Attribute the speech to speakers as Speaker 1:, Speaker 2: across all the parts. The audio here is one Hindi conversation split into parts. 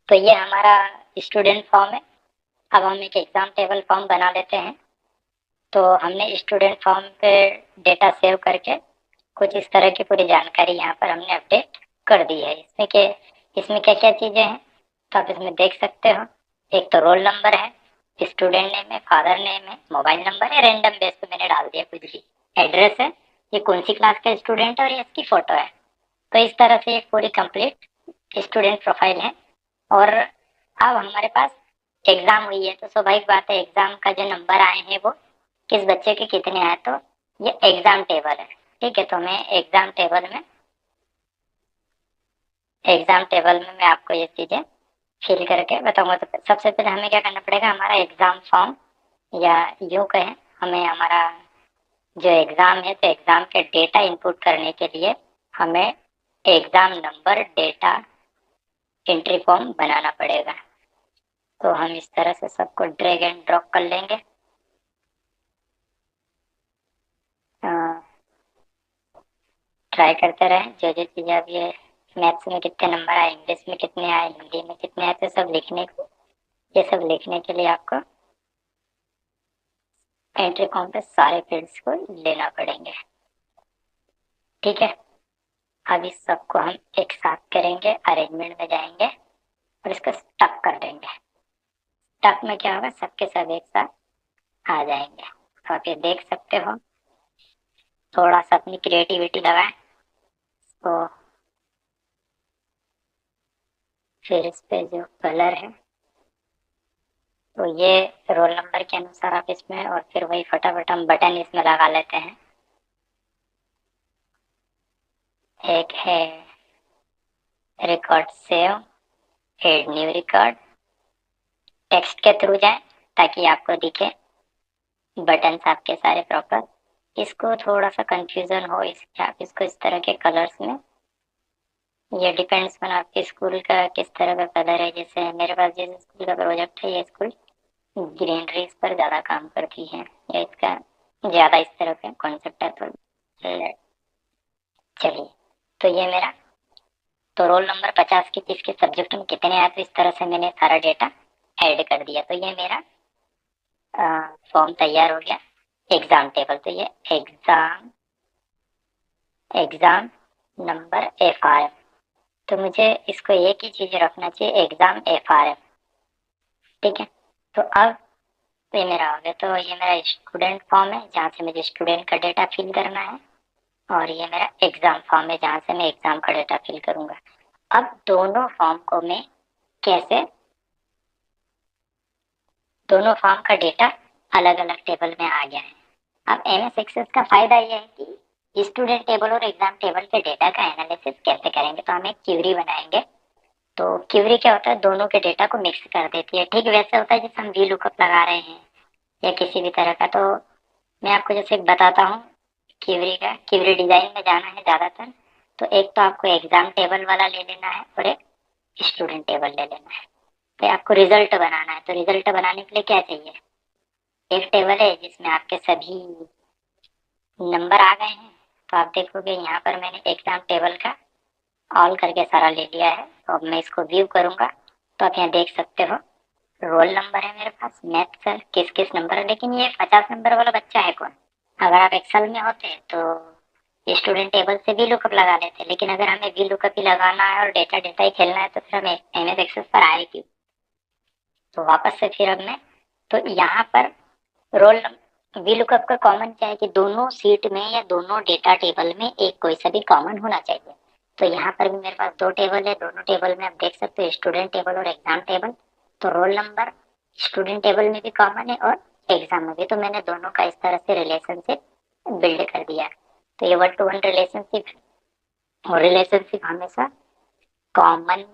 Speaker 1: तो ये हमारा स्टूडेंट फॉर्म है। अब हम एक एग्जाम टेबल फॉर्म बना लेते हैं। तो हमने स्टूडेंट फॉर्म पे डेटा सेव करके कुछ इस तरह की पूरी जानकारी यहाँ पर हमने अपडेट कर दी है। इसमें क्या क्या चीजें हैं तो आप इसमें देख सकते हो। एक तो रोल नंबर है, स्टूडेंट नेम है, फादर नेम है, मोबाइल नंबर है, रैंडम बेस पे मैंने डाल दिया कुछ भी, एड्रेस है, ये कौन सी क्लास का स्टूडेंट है और ये इसकी फोटो है। तो इस तरह से एक पूरी कंप्लीट स्टूडेंट प्रोफाइल है। और अब हमारे पास एग्जाम हुई है तो स्वाभाविक बात है एग्जाम का जो नंबर आए हैं वो किस बच्चे के कितने आए, तो ये एग्जाम टेबल है। ठीक है, तो मैं एग्जाम टेबल में मैं आपको ये चीजें फिल करके बताऊंगा। तो सबसे पहले हमें क्या करना पड़ेगा, हमारा एग्जाम फॉर्म या यूं कहें हमें हमारा जो एग्जाम है तो एग्जाम के डेटा इनपुट करने के लिए हमें exam number data entry form बनाना पड़ेगा। तो हम इस तरह से सबको ड्रैग एंड ड्रॉप कर लेंगे। ट्राई करते रहें जो जो चीज़ें अब ये मैथ्स में कितने नंबर आए, इंग्लिश में कितने आए, हिंदी में कितने आए, तो सब लिखने को, ये सब लिखने के लिए आपको एंट्री फॉर्म पे सारे फील्ड्स को लेना पड़ेंगे। ठीक है, अब इस सबको हम एक साथ करेंगे, अरेंजमेंट में जाएंगे और इसको स्टक कर देंगे। स्टक में क्या होगा, सबके सब एक साथ आ जाएंगे। तो आप ये देख सकते हो, थोड़ा सा अपनी क्रिएटिविटी लगाएं। तो फिर इस पे जो कलर है तो ये रोल नंबर के अनुसार आप इसमें, और फिर वही फटाफट हम बटन इसमें लगा लेते हैं। एक है record save, add new record, text के थ्रू जाए ताकि आपको दिखे बटन आपके सारे प्रॉपर। इसको थोड़ा सा कंफ्यूजन हो इसलिए आप इसको इस तरह के कलर्स में, ये डिपेंड्स on आपके स्कूल का किस तरह का कलर है। जैसे मेरे पास जिस स्कूल का प्रोजेक्ट है ये स्कूल ग्रीनरीज पर ज्यादा काम करती है, या इसका ज्यादा इस तरह का कॉन्सेप्ट है। तो चलिए, तो ये मेरा, तो रोल नंबर 50 की किसके सब्जेक्ट में कितने आए, तो इस तरह से मैंने सारा डेटा ऐड कर दिया। तो ये मेरा फॉर्म तैयार हो गया एग्जाम टेबल। तो ये एग्जाम नंबर FRM। तो मुझे इसको एक ही चीज रखना चाहिए, एग्जाम FRM। ठीक है, तो अब ये मेरा हो गया। तो ये मेरा स्टूडेंट फॉर्म है जहाँ से मुझे स्टूडेंट का डेटा फिल करना है, और ये मेरा एग्जाम फॉर्म है जहाँ से मैं एग्जाम का डेटा फिल करूंगा। अब दोनों फॉर्म का डेटा अलग अलग टेबल में आ गया है। अब MS एक्सेस का फायदा यह है कि स्टूडेंट टेबल और एग्जाम टेबल के डेटा का एनालिसिस कैसे करेंगे, तो हम एक क्यूरी बनाएंगे। तो क्यूरी क्या होता है, दोनों के डेटा को मिक्स कर देती है। ठीक वैसे होता है जैसे हम वी लुकअप लगा रहे हैं या किसी भी तरह का। तो मैं आपको जैसे बताता हूँ क्यूरी डिजाइन में जाना है ज्यादातर। तो एक तो आपको एग्जाम टेबल वाला ले लेना है और एक स्टूडेंट टेबल ले लेना है। फिर आपको रिजल्ट बनाना है। तो रिजल्ट बनाने के लिए क्या चाहिए, एक टेबल है जिसमें आपके सभी नंबर आ गए हैं। तो आप देखोगे यहाँ पर मैंने एग्जाम टेबल का ऑल करके सारा ले लिया है। तो अब मैं इसको व्यू करूंगा तो आप यहाँ देख सकते हो रोल नंबर है मेरे पास, मैथ सर किस किस नंबर है। लेकिन ये 50 नंबर वाला बच्चा है कौन। अगर आप एक्सेल में होते तो स्टूडेंट टेबल से भी लुकअप लगा लेते, लेकिन अगर हमें भी लुकअप ही लगाना है और डेटा डेटा ही खेलना है तो फिर हमें MS एक्सेस पर आए क्यों। तो वापस से फिर अब मैं, तो यहाँ पर रोल वी लुकअप का कॉमन क्या है कि दोनों सीट में या दोनों डेटा टेबल में एक कोई सा भी कॉमन होना चाहिए। तो यहाँ पर भी मेरे पास दो टेबल है, दोनों टेबल में आप देख सकते हो स्टूडेंट टेबल और एग्जाम टेबल। तो रोल नंबर स्टूडेंट टेबल में भी कॉमन है और एग्जाम में भी। तो मैंने दोनों का इस तरह से रिलेशनशिप बिल्ड कर दिया। तो ये 1-to-1 रिलेशनशिप, और रिलेशनशिप हमेशा कॉमन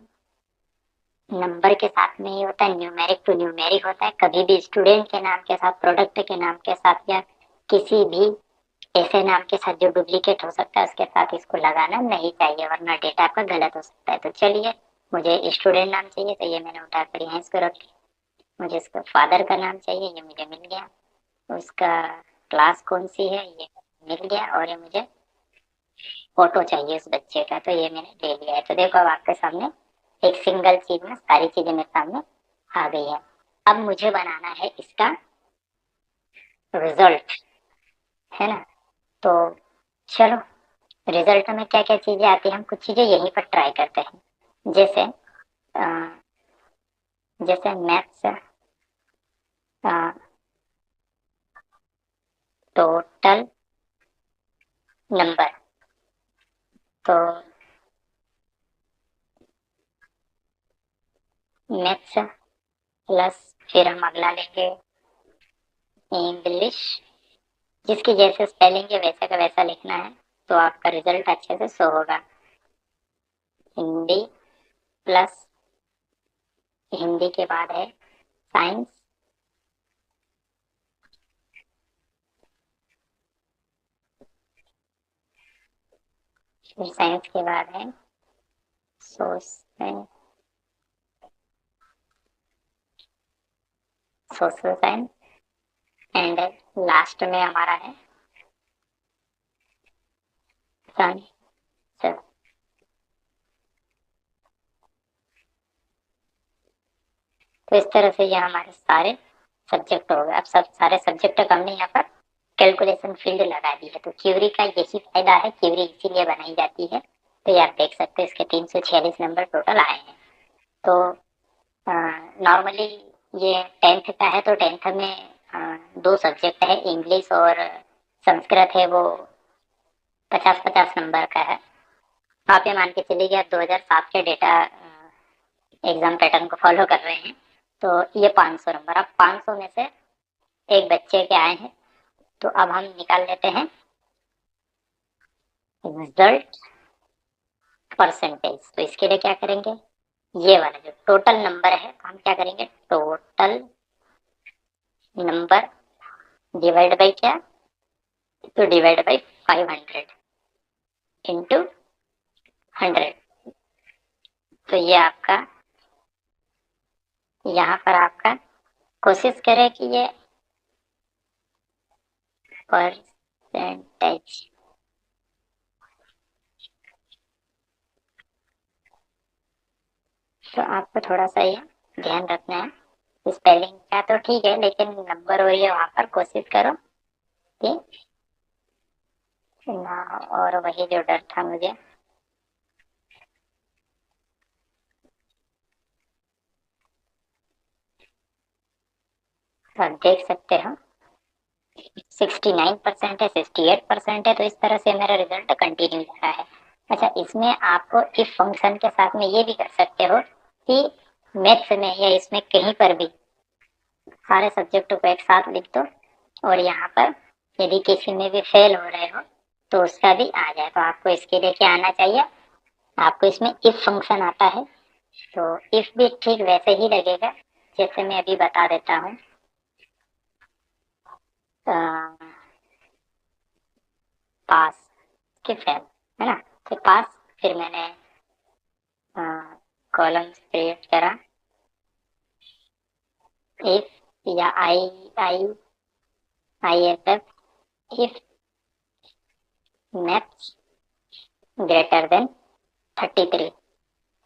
Speaker 1: नंबर के साथ में ही होता है, न्यूमेरिक टू न्यूमेरिक होता है। कभी भी स्टूडेंट के नाम के साथ, प्रोडक्ट के नाम के साथ, या किसी भी ऐसे नाम के साथ जो डुप्लीकेट हो सकता है उसके साथ इसको लगाना नहीं चाहिए, वरना डेटा आपका गलत हो सकता है। तो चलिए, मुझे स्टूडेंट नाम चाहिए तो ये मैंने उठा कर यहाँ इसको रख लिया। मुझे इसका फादर का नाम चाहिए, ये मुझे मिल गया। उसका क्लास कौन सी है ये मिल गया, और ये मुझे फोटो चाहिए उस बच्चे का, तो ये मैंने ले लिया है। तो देखो अब आपके सामने एक सिंगल चीज में सारी चीजें मेरे सामने आ गई है। अब मुझे बनाना है इसका रिजल्ट, है ना। तो चलो, रिजल्ट में क्या क्या चीजें आती है, हम कुछ चीजें यहीं पर ट्राई करते हैं। जैसे मैथ्स, टोटल नंबर। तो मैथ्स प्लस, फिर हम अगला लेंगे इंग्लिश, जिसकी जैसे स्पेलिंग है वैसे का वैसा लिखना है, तो आपका रिजल्ट अच्छे से शो होगा। हिंदी प्लस, हिंदी के बाद है साइंस, फिर साइंस के बाद है social social science, and last में हमारा है साइंस। तो इस तरह से ये हमारे सारे सब्जेक्ट हो गए। अब सब सारे सब्जेक्ट का हमने यहाँ पर कैलकुलेशन फील्ड लगा दी है। तो क्यूरी का यही फायदा है, क्यूरी इसीलिए बनाई जाती है। तो ये आप देख सकते हैं, इसके 346 नंबर टोटल आए हैं। तो नॉर्मली ये टेंथ का है, तो टेंथ में दो सब्जेक्ट है, इंग्लिश और संस्कृत है, वो 50-50 नंबर का है। आप ये मान के चलिए कि आप 2007 के डेटा एग्जाम पैटर्न को फॉलो कर रहे हैं। तो ये 500 नंबर, अब 500 में से एक बच्चे के आए हैं, तो अब हम निकाल लेते हैं रिजल्ट परसेंटेज। तो इसके लिए क्या करेंगे, ये वाला जो टोटल नंबर है, तो हम क्या करेंगे, टोटल नंबर डिवाइड बाई क्या, तो डिवाइड बाई 500 इंटू 100। तो ये आपका, यहाँ पर आपका कोशिश करें कि ये परसेंटेज, तो आपको थोड़ा सा ये ध्यान रखना है। स्पेलिंग का तो ठीक है, लेकिन नंबर और ये वहां पर कोशिश करो कि ना, और वही जो डर था मुझे। तो आप देख सकते हो 69% है, 68% है, तो इस तरह से मेरा रिजल्ट कंटिन्यू जा रहा है। अच्छा, इसमें आपको इफ फंक्शन के साथ में ये भी कर सकते हो कि मैथ्स में या इसमें कहीं पर भी सारे सब्जेक्टों को एक साथ लिख दो, और यहाँ पर यदि किसी में भी फेल हो रहे हो तो उसका भी आ जाए। तो आपको इसके लिए क्या आना चाहिए, आपको इसमें इफ फंक्शन आता है। तो इफ भी ठीक वैसे ही लगेगा जैसे मैं अभी बता देता हूँ। पास के फेल, है ना। तो पास, फिर मैंने कॉलम क्रिएट करा, इफ या I I I F F, if maths greater than 33,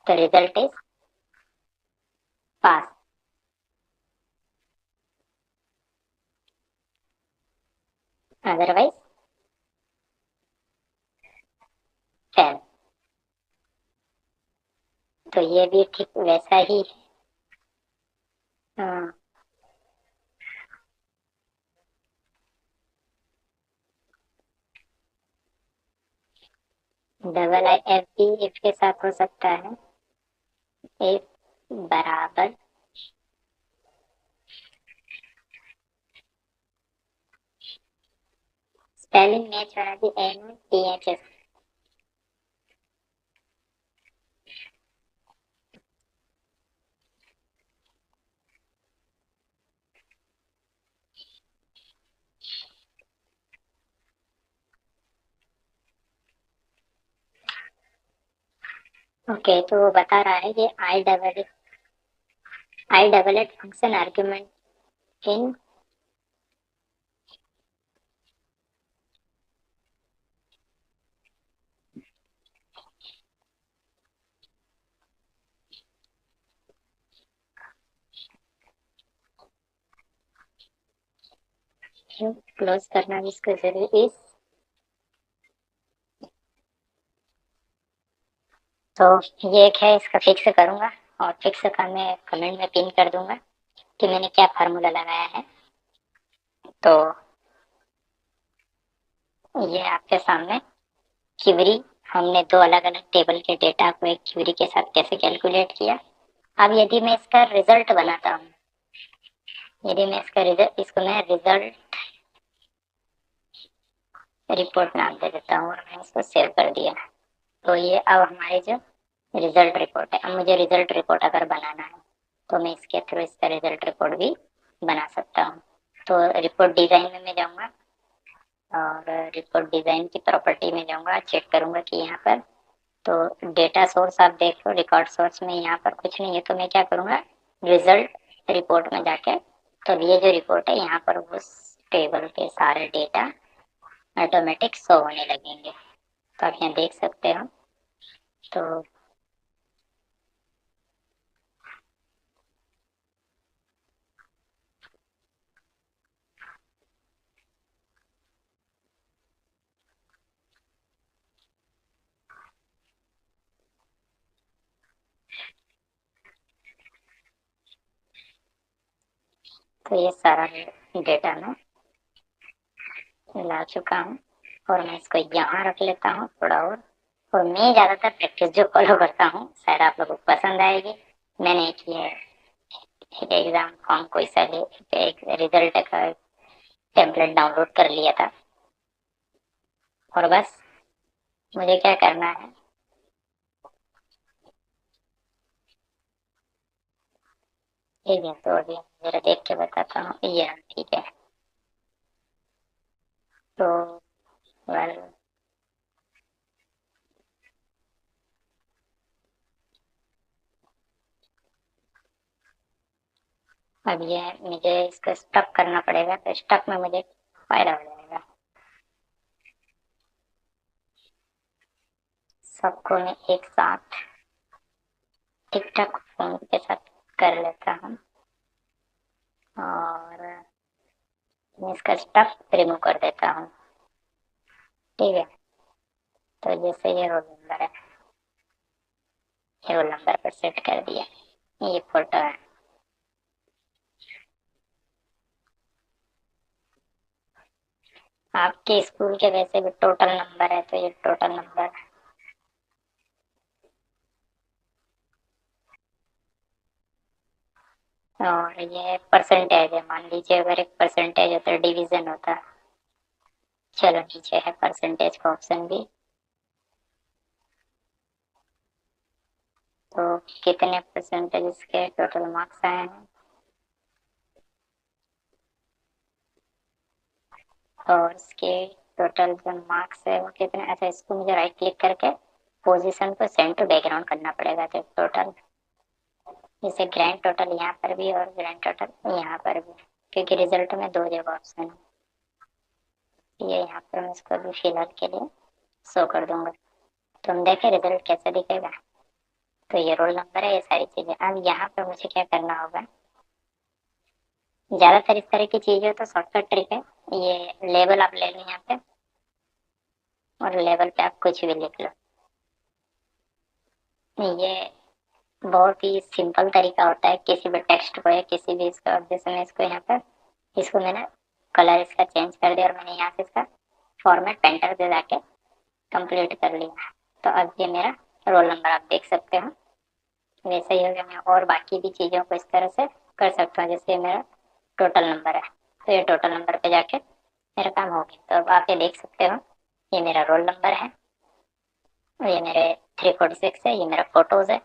Speaker 1: तो result is pass, otherwise fail. तो ये भी ठीक वैसा ही है। डबल आई एफ भी इफ के साथ हो सकता है, इफ बराबर स्पेलिंग मैच होना चाहिए, NTHS। ओके, तो वो बता रहा है कि I double at function argument enclose करना भी इसको जरूरी इस। तो ये एक है, इसका फिक्स करूंगा और फिक्स कर मैं कमेंट में पिन कर दूंगा कि मैंने क्या फार्मूला लगाया है। तो ये आपके सामने क्वेरी, हमने दो अलग अलग टेबल के डेटा को एक क्वेरी के साथ कैसे कैलकुलेट किया। अब यदि मैं इसका रिजल्ट बनाता हूँ, यदि मैं इसका रिजल्ट, इसको मैं रिजल्ट रिपोर्ट नाम दे देता हूँ और मैं इसको सेव कर दिया। तो ये अब हमारे जो रिजल्ट रिपोर्ट है। अब मुझे रिजल्ट रिपोर्ट अगर बनाना है तो मैं इसके थ्रू इसका रिजल्ट रिपोर्ट भी बना सकता हूँ। तो रिपोर्ट डिजाइन में मैं जाऊँगा और रिपोर्ट डिजाइन की प्रॉपर्टी में जाऊँगा, चेक करूँगा कि यहाँ पर तो डेटा सोर्स आप देख लो, रिकॉर्ड सोर्स में यहाँ पर कुछ नहीं है। तो मैं क्या करूँगा, रिजल्ट रिपोर्ट में जाके, तो ये जो रिपोर्ट है यहाँ पर उस टेबल के सारे डेटा ऑटोमेटिक शो होने लगेंगे। तो आप यहाँ देख सकते हो। तो ये सारा डेटा मैं ला चुका हूँ और मैं इसको यहाँ रख लेता हूँ थोड़ा और मैं ज़्यादातर प्रैक्टिस जो फॉलो करता हूँ, शायद आप लोगों को पसंद आएगी। मैंने एक ये एक एग्जाम फॉर्म कोई सा एक रिजल्ट का टेम्पलेट डाउनलोड कर लिया था और बस मुझे क्या करना है, ठीक है तो अभी जरा देख के बताता हूँ। ये ठीक है। तो वेल, अब ये मुझे इसको स्टक करना पड़ेगा, तो स्टक में मुझे फायदा हो जाएगा। सबको मैं एक साथ टिक टॉक फोन के साथ कर लेता हूँ और मैं इसका स्टक रिमूव कर देता हूँ। ठीक है। तो जैसे ये रोल नंबर है, ये रोल नंबर पर सेट कर दिया। ये फोटो है। आपके स्कूल के वैसे भी टोटल नंबर है, तो ये टोटल नंबर और ये परसेंटेज है। मान लीजिए अगर एक परसेंटेज होता है, डिवीजन होता है। चलो नीचे है परसेंटेज का ऑप्शन भी। तो कितने परसेंटेज इसके टोटल मार्क्स आए हैं और इसके टोटल जो मार्क्स है वो कितने। अच्छा, इसको मुझे राइट क्लिक करके पोजीशन को सेंड टू बैकग्राउंड करना पड़ेगा। तो टोटल, जैसे ग्रैंड टोटल यहाँ पर भी और ग्रैंड टोटल यहाँ पर भी, क्योंकि रिजल्ट में दो जगह ऑप्शन है। ये यहाँ पर मैं इसको भी फिलहाल के लिए शो कर दूंगा। तो हम देखें रिजल्ट कैसे दिखेगा। तो ये रोल नंबर है, ये सारी चीजें। अब यहाँ पर मुझे क्या करना होगा, ज्यादातर इस तरह की चीजें तो शॉर्टकट ट्रिक है। ये लेबल आप ले लो यहाँ पे और लेबल पे आप कुछ भी लिख लो। ये बहुत ही सिंपल तरीका होता है किसी भी टेक्स्ट को या किसी भी इसका। अब जैसे मैं इसको यहाँ पर, इसको मैंने कलर इसका चेंज कर दिया और मैंने यहाँ से इसका फॉर्मेट पेंटर से जाके कंप्लीट कर लिया। तो अब ये मेरा रोल नंबर आप देख सकते हो। वैसे ही हो गया। मैं और बाकी भी चीज़ों को इस तरह से कर सकता हूँ। जैसे मेरा टोटल नंबर है, तो ये टोटल नंबर पे जाके मेरा काम हो गया। तो अब आप ये देख सकते हो, ये मेरा रोल नंबर है और ये मेरे 346 है, ये मेरा फोटोज है।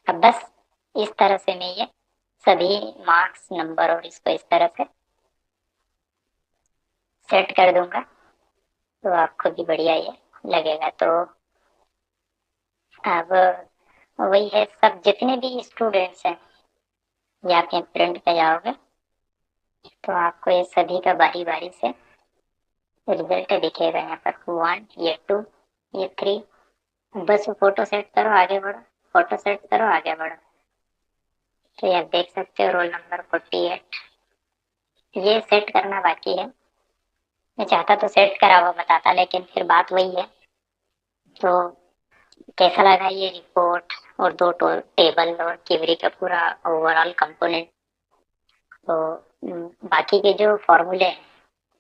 Speaker 1: अब बस इस तरह से मैं ये सभी मार्क्स, नंबर और इसको इस तरह से सेट कर दूंगा तो आपको भी बढ़िया ये लगेगा। तो अब वही है, सब जितने भी स्टूडेंट्स हैं, ये आप यहाँ प्रिंट पे जाओगे तो आपको ये सभी का बारी बारी से रिजल्ट दिखेगा। यहाँ पर 1, ये 2, ये 3। बस फोटो सेट करो, आगे बढ़ो, फोटो सेट करो, आगे बढ़ो। तो ये आप देख सकते हो रोल नंबर 48। ये सेट करना बाकी है। मैं चाहता तो सेट करा हुआ बताता, लेकिन फिर बात वही है। तो कैसा लगा ये रिपोर्ट और दो टेबल और क्वेरी का पूरा ओवरऑल कंपोनेंट। तो बाकी के जो फॉर्मूले हैं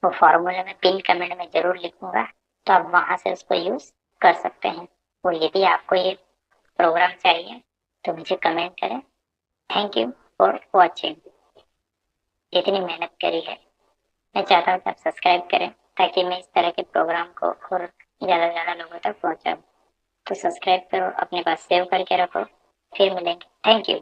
Speaker 1: वो फॉर्मूले में पिन कमेंट में जरूर लिखूंगा, तो आप वहां से उसको यूज कर सकते हैं। और यदि आपको ये प्रोग्राम चाहिए तो मुझे कमेंट करें। Thank you for watching. इतनी मेहनत करी है, मैं चाहता हूँ कि आप सब्सक्राइब करें ताकि मैं इस तरह के प्रोग्राम को और ज़्यादा से ज़्यादा लोगों तक पहुँचाऊँ। तो सब्सक्राइब करो, अपने पास सेव करके रखो। फिर मिलेंगे। Thank you.